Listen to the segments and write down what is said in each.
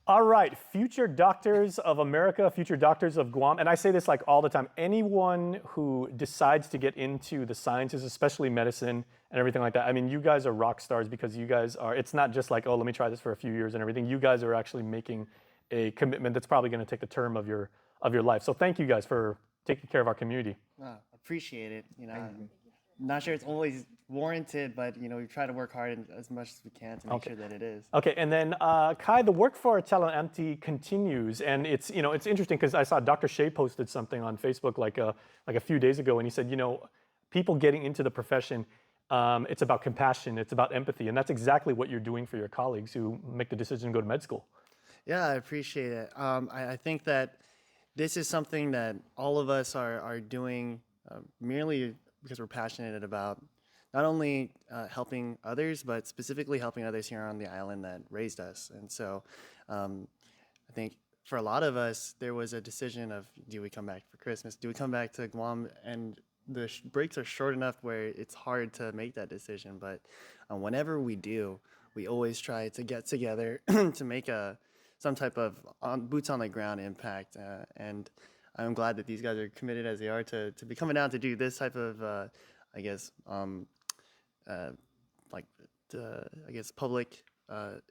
All right, future doctors of America, future doctors of Guam, and I say this like all the time, anyone who decides to get into the sciences, especially medicine and everything like that, I mean, you guys are rock stars because you guys are, it's not just like, oh, let me try this for a few years and everything. You guys are actually making a commitment that's probably going to take the term of your life. So thank you guys for taking care of our community. Appreciate it. I'm not sure it's always warranted, but we try to work hard as much as we can to make sure that it is. Okay, and then Kai, the work for Chalan Amte continues, and it's it's interesting because I saw Dr. Shea posted something on Facebook like a few days ago, and he said people getting into the profession, it's about compassion, it's about empathy, and that's exactly what you're doing for your colleagues who make the decision to go to med school. Yeah, I appreciate it. I think that this is something that all of us are doing merely because we're passionate about not only helping others, but specifically helping others here on the island that raised us. And so I think for a lot of us, there was a decision of, do we come back for Christmas? Do we come back to Guam? And the breaks are short enough where it's hard to make that decision. But whenever we do, we always try to get together to make some type of boots on the ground impact. And I'm glad that these guys are committed as they are to be coming down to do this type of, public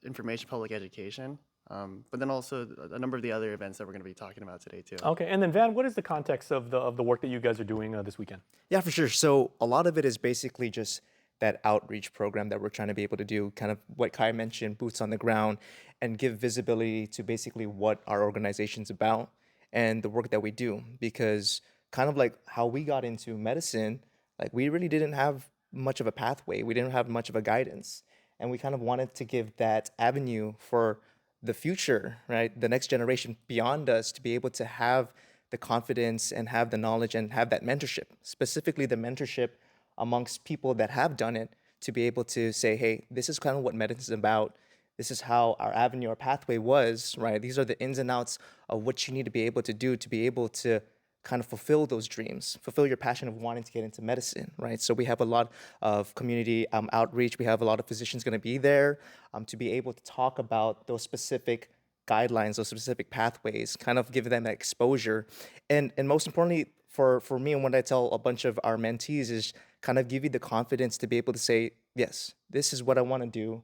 information, public education. But then also a number of the other events that we're going to be talking about today too. Okay, and then Van, what is the context of the work that you guys are doing this weekend? Yeah, for sure. So a lot of it is basically just that outreach program that we're trying to be able to do, kind of what Kai mentioned, boots on the ground, and give visibility to basically what our organization's about and the work that we do. Because kind of like how we got into medicine, like we really didn't have much of a pathway. We didn't have much of a guidance. And we kind of wanted to give that avenue for the future, right? The next generation beyond us to be able to have the confidence and have the knowledge and have that mentorship, specifically the mentorship amongst people that have done it, to be able to say, hey, this is kind of what medicine is about. This is how our avenue, our pathway was, right? These are the ins and outs of what you need to be able to do to be able to kind of fulfill those dreams, fulfill your passion of wanting to get into medicine, right? So we have a lot of community outreach. We have a lot of physicians going to be there to be able to talk about those specific guidelines, those specific pathways, kind of give them that exposure. And most importantly, for me, and what I tell a bunch of our mentees is kind of give you the confidence to be able to say, yes, this is what I want to do.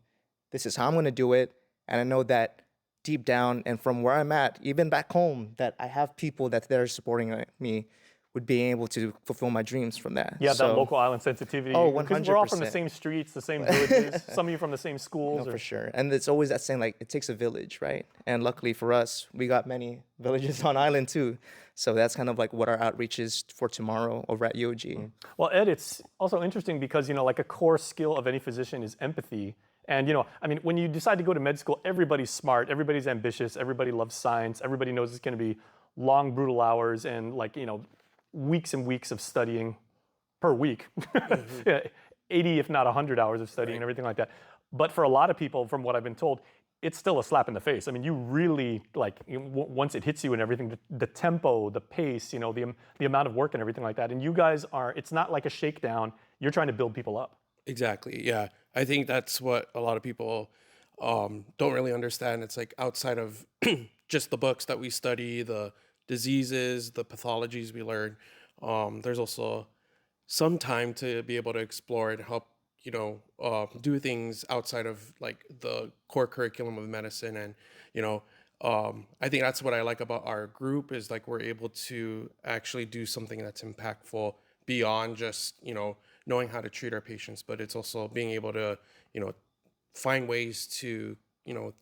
This is how I'm going to do it. And I know that deep down and from where I'm at, even back home, that I have people that they're supporting me with being able to fulfill my dreams from that. Yeah, that local island sensitivity. Oh, 100%. Because we're all from the same streets, the same villages, some of you from the same schools. No, for sure. And it's always that saying, like, it takes a village, right? And luckily for us, we got many villages on island too. So that's kind of like what our outreach is for tomorrow over at UOG. Well, Ed, it's also interesting because, like a core skill of any physician is empathy. And, I mean, when you decide to go to med school, everybody's smart, everybody's ambitious, everybody loves science, everybody knows it's going to be long, brutal hours and weeks and weeks of studying per week. Yeah, 80, if not 100 hours of studying and everything like that. But for a lot of people, from what I've been told, it's still a slap in the face. I mean, you really, once it hits you and everything, the tempo, the pace, the amount of work and everything like that. And you guys it's not like a shakedown. You're trying to build people up. Exactly, yeah. I think that's what a lot of people don't really understand. It's like outside of just the books that we study, the diseases, the pathologies we learn, there's also some time to be able to explore and help, do things outside of like the core curriculum of medicine. And, I think that's what I like about our group is like we're able to actually do something that's impactful beyond just, knowing how to treat our patients, but it's also being able to, find ways to,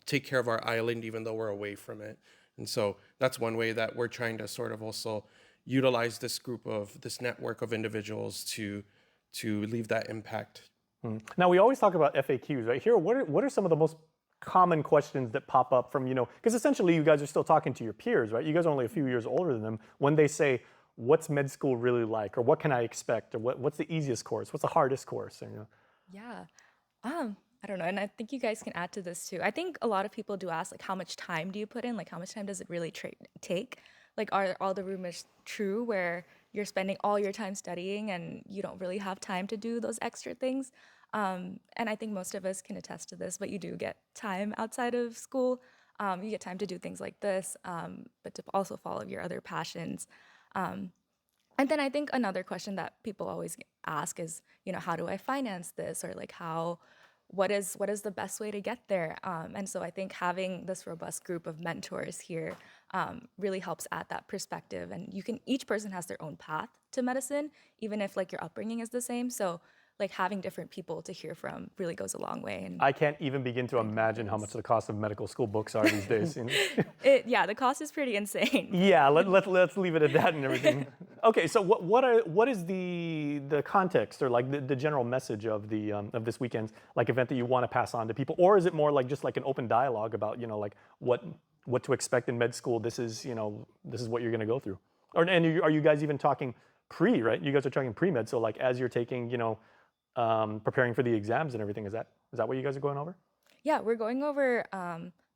take care of our island even though we're away from it. And so that's one way that we're trying to sort of also utilize this network of individuals to leave that impact. Now, we always talk about FAQs, right? Here, what are some of the most common questions that pop up from, because essentially you guys are still talking to your peers, right? You guys are only a few years older than them. When they say, what's med school really like? Or what can I expect? Or what's the easiest course? What's the hardest course? Yeah. I don't know. And I think you guys can add to this too. I think a lot of people do ask, like, how much time do you put in? Like, how much time does it really take? Like, are all the rumors true where you're spending all your time studying and you don't really have time to do those extra things? And I think most of us can attest to this, but you do get time outside of school. You get time to do things like this, but to also follow your other passions. And then I think another question that people always ask is, how do I finance this? Or like what is the best way to get there? And so I think having this robust group of mentors here really helps add that perspective. And each person has their own path to medicine, even if like your upbringing is the same. So like having different people to hear from really goes a long way. And I can't even begin to imagine how much the cost of medical school books are these days. yeah, the cost is pretty insane. Yeah, let's leave it at that and everything. Okay, so what is the context or like the general message of of this weekend's like event that you want to pass on to people, or is it more like just like an open dialogue about like what to expect in med school? This is what you're going to go through, and are you guys even talking right? You guys are talking pre-med, so like as you're taking preparing for the exams and everything, is that what you guys are going over? Yeah, we're going over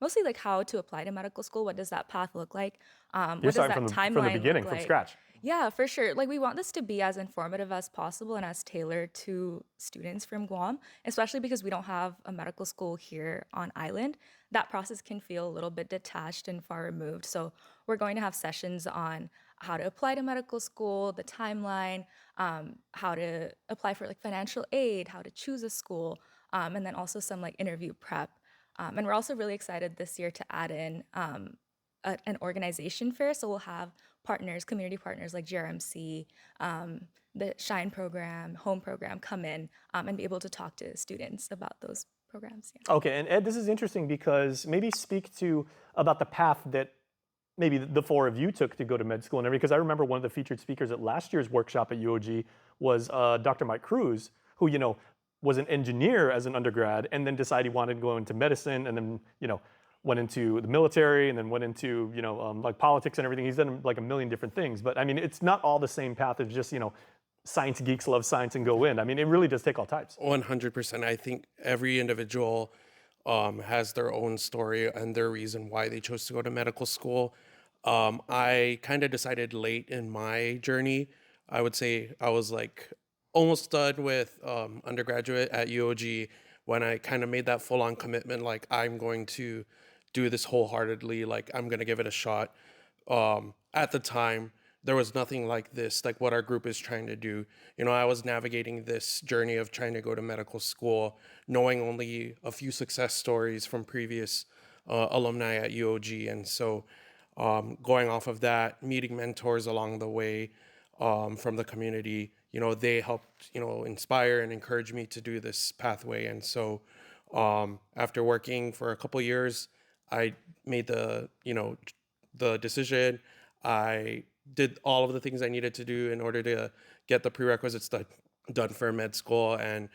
mostly like how to apply to medical school. What does that path look like? What You're does that starting timeline from the beginning, look from like? scratch. Yeah, for sure. Like we want this to be as informative as possible and as tailored to students from Guam, especially because we don't have a medical school here on island. That process can feel a little bit detached and far removed. So we're going to have sessions on how to apply to medical school, the timeline, how to apply for like financial aid, how to choose a school, and then also some like interview prep. And we're also really excited this year to add in an organization fair. So we'll have community partners like GRMC, the Shine program, Home program come in and be able to talk to students about those programs. Yeah. Okay, and Ed, this is interesting because maybe speak to about the path that maybe the four of you took to go to med school and everything. Because I remember one of the featured speakers at last year's workshop at UOG was Dr. Mike Cruz, who was an engineer as an undergrad, and then decided he wanted to go into medicine, and then went into the military, and then went into like politics and everything. He's done like a million different things. But I mean, it's not all the same path as just science geeks love science and go in. I mean, it really does take all types. 100%. I think every individual has their own story and their reason why they chose to go to medical school. I kind of decided late in my journey. I would say I was like almost done with undergraduate at UOG when I kind of made that full-on commitment, like I'm going to do this wholeheartedly, like I'm going to give it a shot. At the time, there was nothing like this, like what our group is trying to do. I was navigating this journey of trying to go to medical school, knowing only a few success stories from previous alumni at UOG. And so going off of that, meeting mentors along the way from the community, they helped, inspire and encourage me to do this pathway. And so after working for a couple years, I made the decision. I did all of the things I needed to do in order to get the prerequisites done for med school. And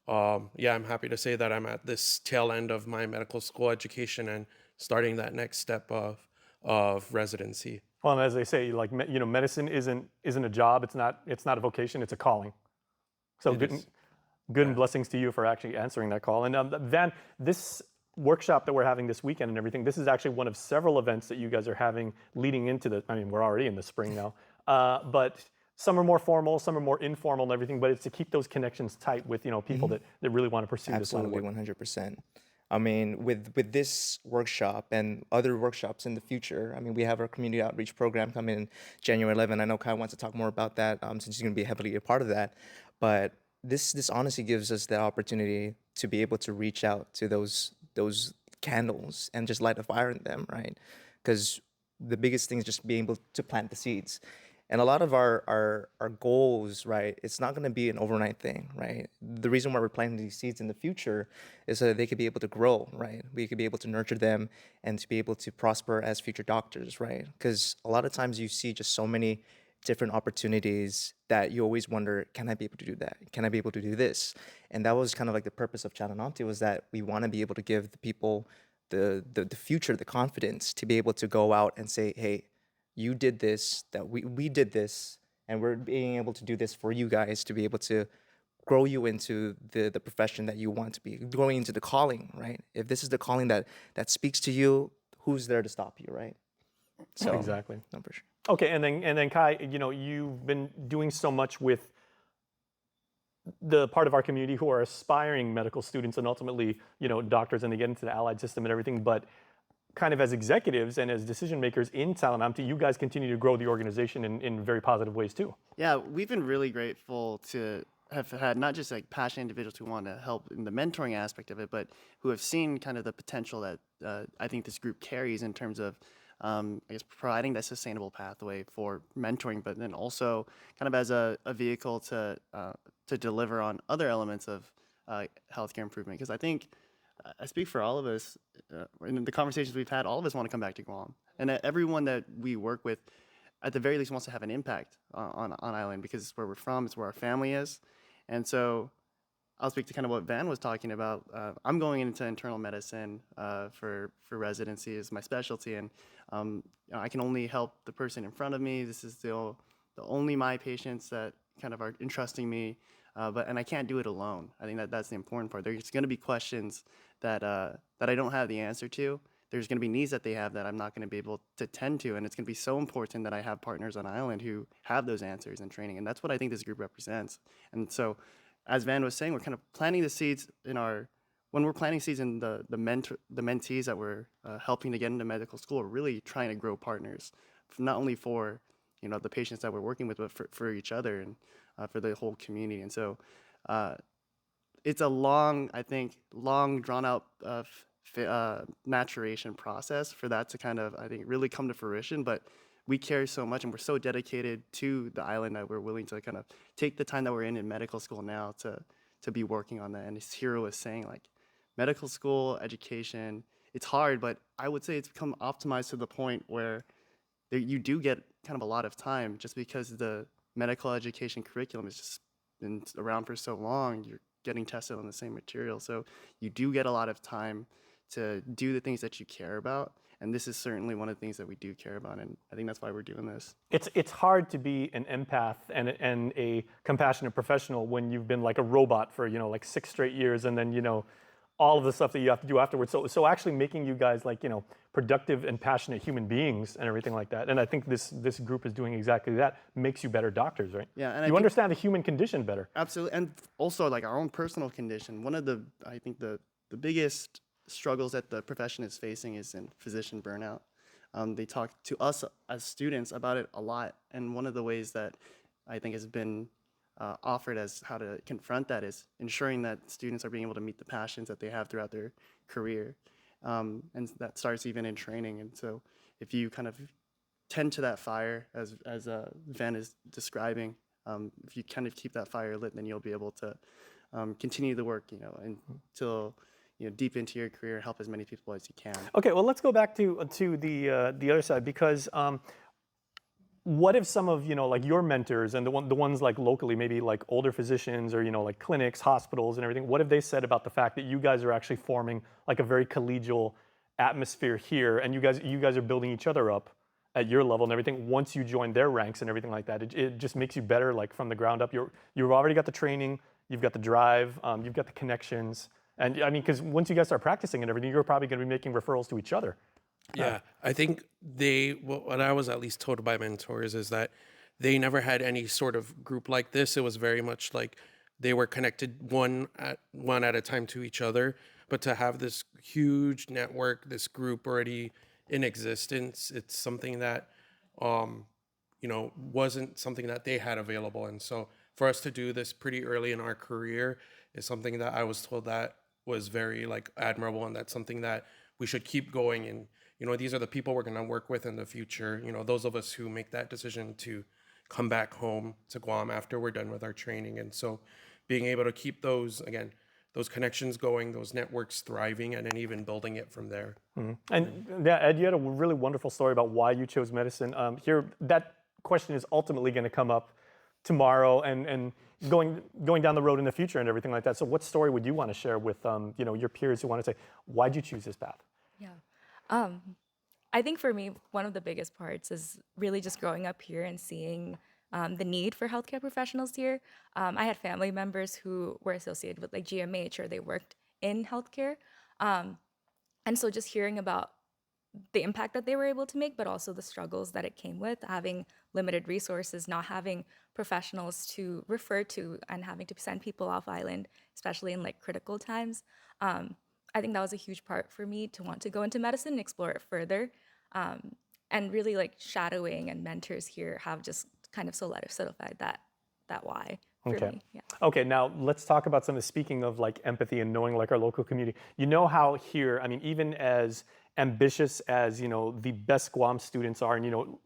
I'm happy to say that I'm at this tail end of my medical school education and starting that next step of residency. Well, and as they say, like medicine isn't a job. It's not a vocation. It's a calling. So good and blessings to you for actually answering that call. And Van, this workshop that we're having this weekend and everything, this is actually one of several events that you guys are having leading into we're already in the spring now, but some are more formal, some are more informal and everything, but it's to keep those connections tight with people that really want to pursue this line of work. Absolutely, 100%. I mean, with this workshop and other workshops in the future, I mean, we have our community outreach program coming in January 11. I know Kai wants to talk more about that since he's going to be heavily a part of that. But this honestly gives us the opportunity to be able to reach out to those candles and just light a fire in them, right? Because the biggest thing is just being able to plant the seeds. And a lot of our goals, right, it's not going to be an overnight thing, right? The reason why we're planting these seeds in the future is so that they could be able to grow, right? We could be able to nurture them and to be able to prosper as future doctors, right? Because a lot of times you see just so many different opportunities that you always wonder, can I be able to do that? Can I be able to do this? And that was kind of like the purpose of Chalan Amte, was that we want to be able to give the people the future, the confidence to be able to go out and say, hey, you did this, that we did this, and we're being able to do this for you guys to be able to grow you into the profession that you want to be, growing into the calling, right? If this is the calling that speaks to you, who's there to stop you, right? So Exactly. No, for sure. Okay, and then Kai, you've been doing so much with the part of our community who are aspiring medical students and ultimately, doctors, and they get into the allied system and everything, but kind of as executives and as decision makers in Chalan Amte, you guys continue to grow the organization in very positive ways too. Yeah, we've been really grateful to have had not just like passionate individuals who want to help in the mentoring aspect of it, but who have seen kind of the potential that I think this group carries in terms of, I guess, providing that sustainable pathway for mentoring, but then also kind of as a vehicle to deliver on other elements of healthcare improvement. Because I think I speak for all of us in the conversations we've had. All of us want to come back to Guam, and everyone that we work with, at the very least, wants to have an impact on Island because it's where we're from, it's where our family is, and so I'll speak to kind of what Van was talking about. I'm going into internal medicine for residency is my specialty, and I can only help the person in front of me. This is the only my patients that kind of are entrusting me, and I can't do it alone. I think that's the important part. There's going to be questions that I don't have the answer to. There's going to be needs that they have that I'm not going to be able to tend to, and it's going to be so important that I have partners on Island who have those answers and training, and that's what I think this group represents. And so, as Van was saying, we're kind of planting the seeds when we're planting seeds in the mentees that we're helping to get into medical school. We're really trying to grow partners, not only for the patients that we're working with, but for each other and for the whole community. And so, it's a long drawn out maturation process for that to kind of, I think, really come to fruition. But we care so much and we're so dedicated to the Island that we're willing to kind of take the time that we're in medical school now to be working on that. And as Hiro was saying, like, medical school education, it's hard, but I would say it's become optimized to the point where you do get kind of a lot of time just because the medical education curriculum has just been around for so long. You're getting tested on the same material. So you do get a lot of time to do the things that you care about. And this is certainly one of the things that we do care about. And I think that's why we're doing this. It's hard to be an empath and a compassionate professional when you've been like a robot for, like 6 straight years and then, all of the stuff that you have to do afterwards. So actually making you guys like, productive and passionate human beings and everything like that. And I think this group is doing exactly that, makes you better doctors, right? Yeah. And you understand the human condition better. Absolutely. And also like our own personal condition. One of I think the biggest struggles that the profession is facing is in physician burnout. They talk to us as students about it a lot. And one of the ways that I think has been offered as how to confront that is ensuring that students are being able to meet the passions that they have throughout their career. And that starts even in training. And so if you kind of tend to that fire, as Van is describing, if you kind of keep that fire lit, then you'll be able to continue the work, until deep into your career, help as many people as you can. Okay, well, let's go back to the other side, because what if some of like your mentors and the ones like locally, maybe like older physicians or like clinics, hospitals, and everything, what have they said about the fact that you guys are actually forming like a very collegial atmosphere here, and you guys are building each other up at your level and everything? Once you join their ranks and everything like that, it just makes you better, like from the ground up. You've already got the training, you've got the drive, you've got the connections. And I mean, because once you guys start practicing and everything, you're probably going to be making referrals to each other. Yeah, I think what I was at least told by mentors is that they never had any sort of group like this. It was very much like they were connected one at a time to each other. But to have this huge network, this group already in existence, it's something that, wasn't something that they had available. And so for us to do this pretty early in our career is something that I was told that was very like admirable, and that's something that we should keep going. And these are the people we're going to work with in the future. Those of us who make that decision to come back home to Guam after we're done with our training. And so being able to keep those connections going, those networks thriving, and then even building it from there. Mm-hmm. And yeah, Ed, you had a really wonderful story about why you chose medicine. Here, that question is ultimately going to come up tomorrow and going down the road in the future and everything like that. So what story would you want to share with your peers who want to say, why'd you choose this path? Yeah. I think for me, one of the biggest parts is really just growing up here and seeing the need for healthcare professionals here. I had family members who were associated with like GMH, or they worked in healthcare. And so just hearing about the impact that they were able to make, but also the struggles that it came with, having limited resources, not having professionals to refer to, and having to send people off island, especially in like critical times. I think that was a huge part for me to want to go into medicine and explore it further. Um, and really like shadowing and mentors here have just kind of solidified that why for Okay. me. Yeah. Okay, now let's talk about some of the, speaking of like empathy and knowing like our local community. You know how here, I mean, even as ambitious as, the best Guam students are, and,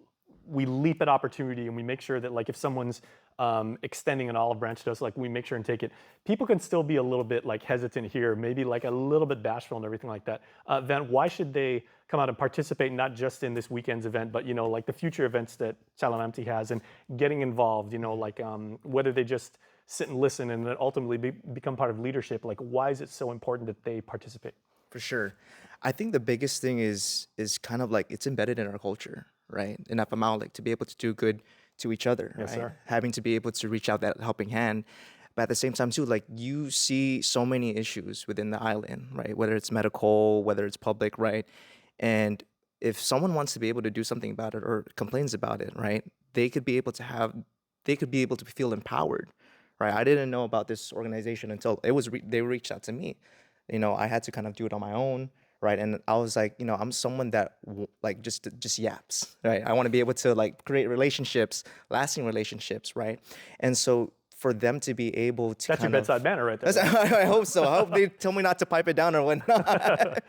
we leap at opportunity and we make sure that like if someone's extending an olive branch to us, like we make sure and take it. People can still be a little bit like hesitant here, maybe like a little bit bashful and everything like that. Then why should they come out and participate not just in this weekend's event, but like the future events that Chalan Amte has and getting involved, like whether they just sit and listen and then ultimately become part of leadership, like why is it so important that they participate? For sure. I think the biggest thing is kind of like it's embedded in our culture, right? In FML, like to be able to do good to each other, Yes, right? sir. Having to be able to reach out that helping hand. But at the same time too, like you see so many issues within the island, right? Whether it's medical, whether it's public, right? And if someone wants to be able to do something about it or complains about it, right? They could be able to feel empowered, right? I didn't know about this organization until they reached out to me. I had to kind of do it on my own, right? And I was like, I'm someone that like just yaps, right? I want to be able to like create relationships, lasting relationships, right? And so for them to be able to That's your kind of bedside manner right there. I hope so. I hope they tell me not to pipe it down or whatnot.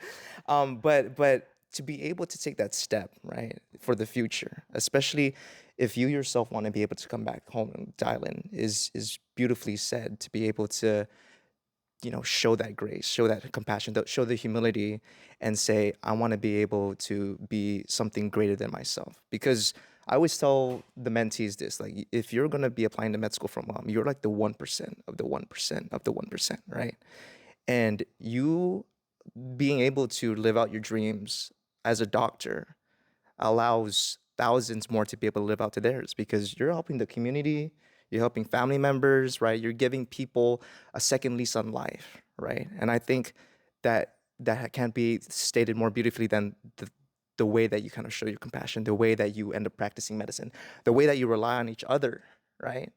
But to be able to take that step, right, for the future, especially if you yourself want to be able to come back home to Thailand, is beautifully said. To be able to, show that grace, show that compassion, show the humility, and say, I want to be able to be something greater than myself. Because I always tell the mentees this, like, if you're going to be applying to med school from mom, you're like the 1% of the 1% of the 1%, right? And you being able to live out your dreams as a doctor allows thousands more to be able to live out to theirs because you're helping the community, you're helping family members, right? You're giving people a second lease on life, right? And I think that can't be stated more beautifully than the way that you kind of show your compassion, the way that you end up practicing medicine, the way that you rely on each other, right?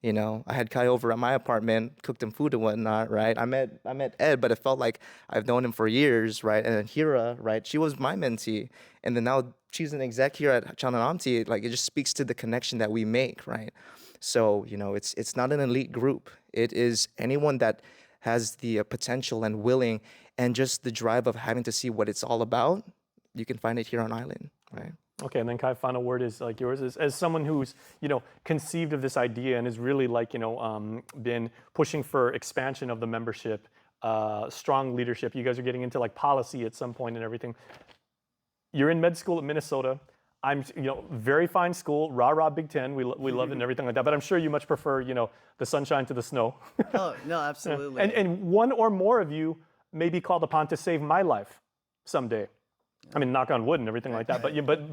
I had Kai over at my apartment, cooked him food and whatnot, right? I met Ed, but it felt like I've known him for years, right? And then Hira, right? She was my mentee, and then now she's an exec here at Chalan Amte. Like it just speaks to the connection that we make, right? So it's not an elite group. It is anyone that has the potential and willing, and just the drive of having to see what it's all about. You can find it here on island, right? Okay, and then Kai, final word is like yours is as someone who's conceived of this idea and has really like been pushing for expansion of the membership, strong leadership. You guys are getting into like policy at some point and everything. You're in med school at Minnesota. I'm very fine school, rah rah Big Ten. We love it and everything like that. But I'm sure you much prefer the sunshine to the snow. Oh no, absolutely. And one or more of you may be called upon to save my life someday. I mean, knock on wood and everything like that.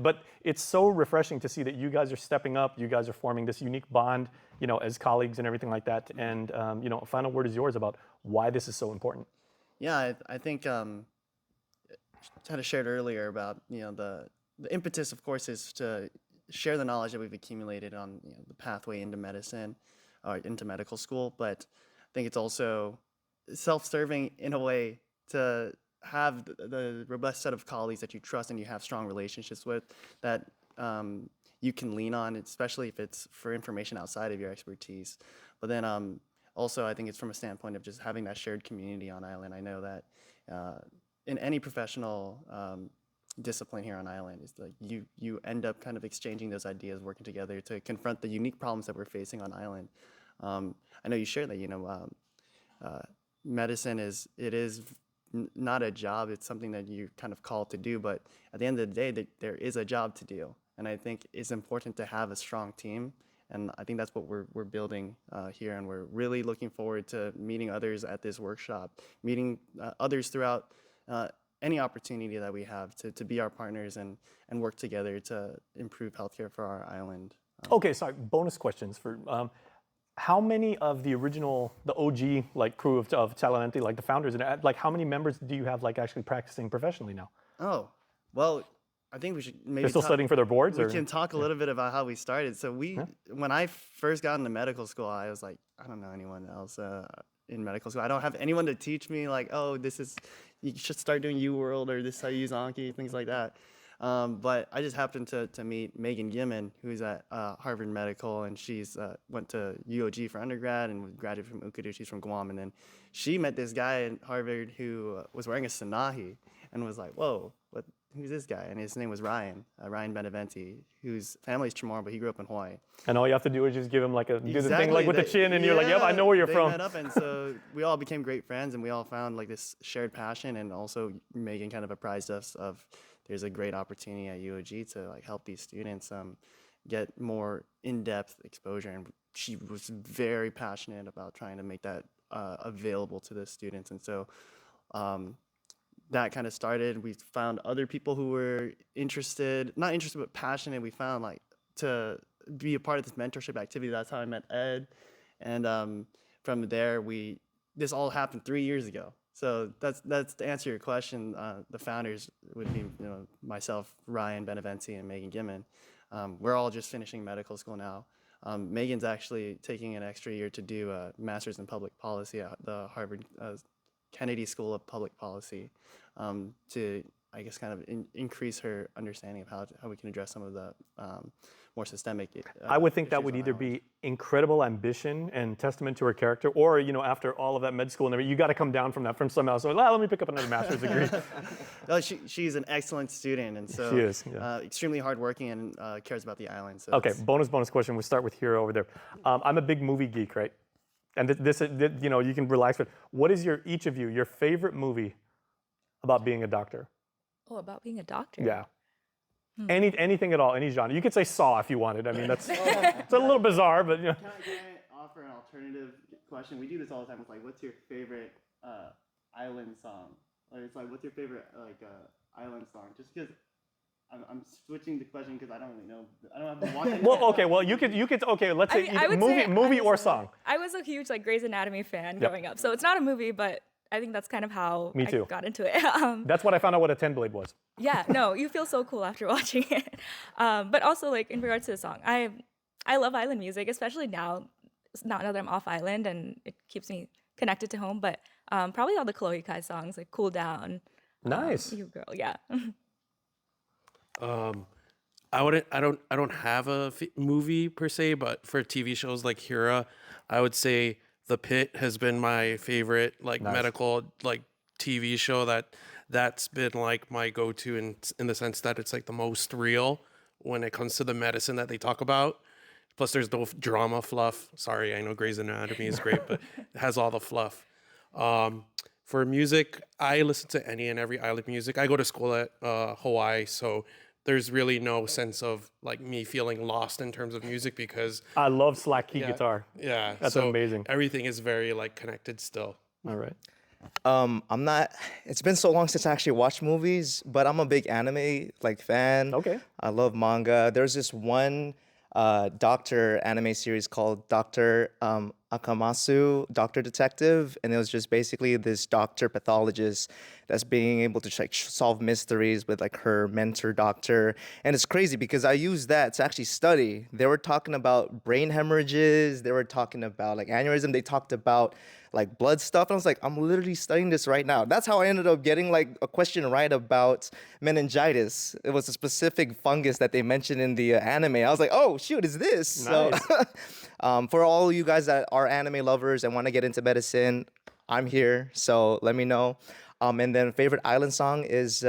But it's so refreshing to see that you guys are stepping up. You guys are forming this unique bond, as colleagues and everything like that. And a final word is yours about why this is so important. Yeah, I think kind of shared earlier about the impetus, of course, is to share the knowledge that we've accumulated on the pathway into medicine or into medical school. But I think it's also self-serving in a way to have the robust set of colleagues that you trust and you have strong relationships with that you can lean on, especially if it's for information outside of your expertise. But then also, I think it's from a standpoint of just having that shared community on island. I know that in any professional discipline here on island, is like you end up kind of exchanging those ideas, working together to confront the unique problems that we're facing on island. I know you share that medicine is not a job. It's something that you're kind of called to do, but at the end of the day, there is a job to do. And I think it's important to have a strong team. And I think that's what we're building here. And we're really looking forward to meeting others at this workshop, meeting others throughout any opportunity that we have to be our partners and work together to improve healthcare for our island. Okay, sorry, bonus questions for how many of the original, the OG like crew of Chalan Amte, like the founders, and like how many members do you have like actually practicing professionally now? Oh, well, I think we should maybe They're still studying for their boards, we or can talk a little bit about how we started. So when I first got into medical school, I was like, I don't know anyone else in medical school. I don't have anyone to teach me like, oh, this is you should start doing UWorld, or this is how you use Anki, things like that. But I just happened to meet Megan Gimmon, who's at Harvard Medical, and she's went to UOG for undergrad and graduated from Ukadu. She's from Guam, and then she met this guy at Harvard who was wearing a Sanahi and was like, "Whoa, who's this guy?" And his name was Ryan Beneventi, whose family's Chamorro, but he grew up in Hawaii. And all you have to do is just give him like do the thing Exactly. like with the chin, and you're like, "Yep, I know where you're They from." met up, and so we all became great friends, and we all found like this shared passion. And also, Megan kind of apprised us of there's a great opportunity at UOG to like help these students get more in-depth exposure. And she was very passionate about trying to make that available to the students. And so that kind of started. We found other people who were not interested, but passionate. We found like to be a part of this mentorship activity. That's how I met Ed. And from there, this all happened 3 years ago. So that's to answer your question. The founders would be myself, Ryan Beneventi, and Megan Gimmon. We're all just finishing medical school now. Megan's actually taking an extra year to do a master's in public policy at the Harvard Kennedy School of Public Policy to, I guess, kind of increase her understanding of how we can address some of the more systemic I would think that issues would on either islands. be incredible ambition and testament to her character, or after all of that med school and everything, you got to come down from that from somehow. So let me pick up another master's degree. No, she's an excellent student, and so She is, yeah. extremely hardworking and cares about the island. So Okay, it's- bonus question. We'll start with Hiro over there. I'm a big movie geek, right? And this you can relax with. What is each of you your favorite movie about being a doctor? Oh, about being a doctor. Yeah. Anything at all, any genre. You could say Saw if you wanted. I mean, that's it's a little bizarre, but Can I offer an alternative question? We do this all the time. It's like, what's your favorite island song? Like, it's like, what's your favorite island song? Just because I'm switching the question because I don't really know. I don't have to watch it. Well, okay. Well, you could. Okay, let's say I would movie, say movie I or was a- song. I was a huge Grey's Anatomy fan growing up, so it's not a movie, but I think that's kind of how Me I too. got into it. That's what I found out what a 10-blade was. Yeah, no, you feel so cool after watching it. But also, in regards to the song, I love island music, especially now that I'm off island and it keeps me connected to home. But probably all the Chloe Kai songs, like "Cool Down," Nice. "You Girl," yeah. I don't have a movie per se, but for TV shows like Hira, I would say The Pit has been my favorite medical TV show that's been my go-to in the sense that it's the most real when it comes to the medicine that they talk about. Plus there's no drama fluff. Sorry, I know Grey's Anatomy is great, but it has all the fluff. For music, I listen to any and every island music. I go to school at Hawaii, so there's really no sense of me feeling lost in terms of music because I love slack key guitar. yeah, That's so amazing. Everything is very connected still. All right. I'm not. It's been so long since I actually watched movies, but I'm a big anime fan. Okay. I love manga. There's this one doctor anime series called Doctor Akamasu, Doctor Detective, and it was just basically this doctor pathologist that's being able to solve mysteries with her mentor doctor. And it's crazy because I used that to actually study. They were talking about brain hemorrhages. They were talking about aneurysm. They talked about blood stuff. And I was like, I'm literally studying this right now. That's how I ended up getting a question right about meningitis. It was a specific fungus that they mentioned in the anime. I was like, oh shoot, is this? Nice. So for all you guys that are anime lovers and want to get into medicine, I'm here. So let me know. And then favorite island song is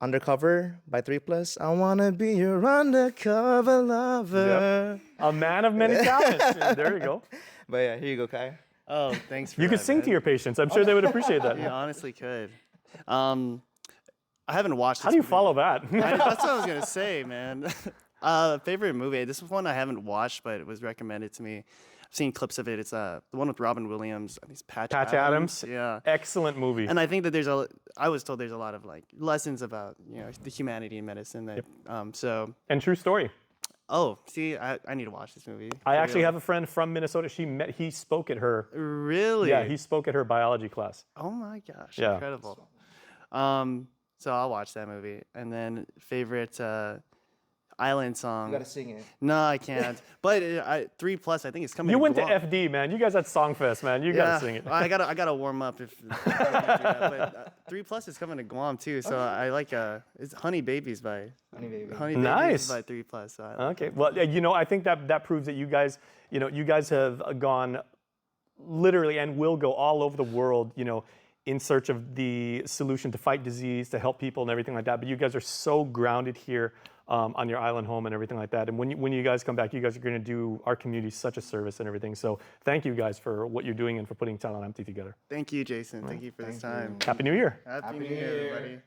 Undercover by 3+. I wanna be your undercover lover. Yep. A man of many talents. Yeah, there you go. But yeah, here you go, Kai. Oh, thanks for You that, could sing man. to your patients. I'm sure they would appreciate You that. honestly could. I haven't watched. How this do you movie. follow that? That's what I was gonna say, man. Favorite movie. This is one I haven't watched, but it was recommended to me. I've seen clips of it. It's the one with Robin Williams. I think it's Patch Adams. Yeah. Excellent movie. And I think that I was told there's a lot of lessons about the humanity in medicine. That so. And true story. Oh, see, I need to watch this movie. I for actually real. have a friend from Minnesota. He spoke at her. Really? Yeah, he spoke at her biology class. Oh my gosh, Yeah. incredible. So I'll watch that movie. And then favorite island song. You gotta sing it. No, I can't. But 3+, I think it's coming. You to went to Guam. FD, man. You guys at Songfest, man. You gotta sing it. I gotta warm up if. But 3+ is coming to Guam too, so I like it's Honey Babies by Honey Baby. Honey Nice. Babies by 3+. So I like Okay. Well, I think that proves that you guys have gone literally and will go all over the world, in search of the solution to fight disease, to help people and everything like that. But you guys are so grounded here on your island home and everything like that. And when you guys come back, you guys are going to do our community such a service and everything. So thank you guys for what you're doing and for putting Chalan Amte together. Thank you, Jason. Thank you for this time. Happy New Year. Happy New Year, everybody.